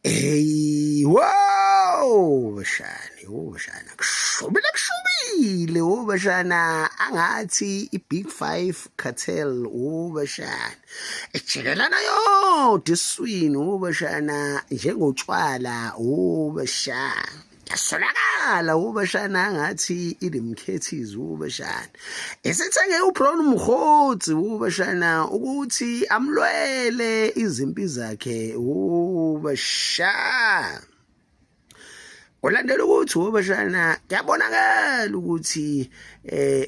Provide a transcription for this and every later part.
Hey, wow, bashana, kushubile, bashana, angathi i-Big Five Cartel, bashana, ejikelana yodwa eswini, bashana, njengotshwala, bashana. Yasolakala ubashana ngathi ilimkhethizi ubashana esethenge uBrown Mkhotsi ubashana ukuthi amlwele izimpi zakhe ubashana olandela ukuthi ubashana kuyabonakala ukuthi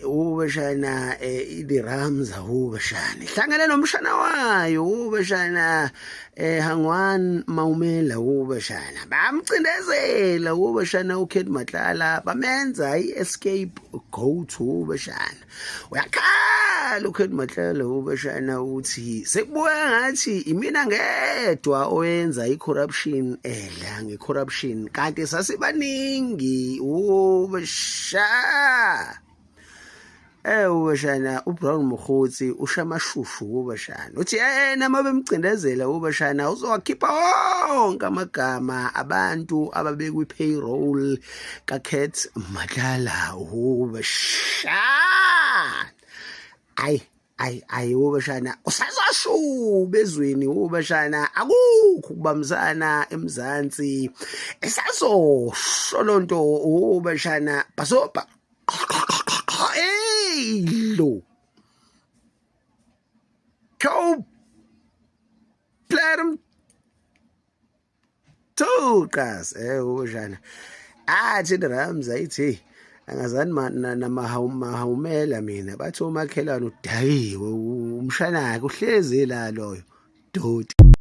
ubashana iDiramza ubashana ihlangene nomshana wayo ubashana Hangwan Maumela ubashana bamcindezela ubashana uKent Matlala bamenza iescape go to ubashana uyakhala uKent Matlala ubashana uthi sekubuya ngathi imina ngedwa oyenza icorruption edla ngecorruption kanti sasibaningi ubashana ubashana uBrown Mkhotsi ushamashushu ubashana uthi yena mabemcindezela ubashana uzowakhipha wonke amagama abantu ababekwi payroll kaKent Matlala ubashana ay ubashana usazashuba ezweni ubashana akukho kubamzana eMzansi esazosholonto ubashana basoba lo co platinum tukas ubashana athi iDiramza ithi angazani namahawumela mina bathi umakhelwane udayiwe umshana uhlezi la loyo doti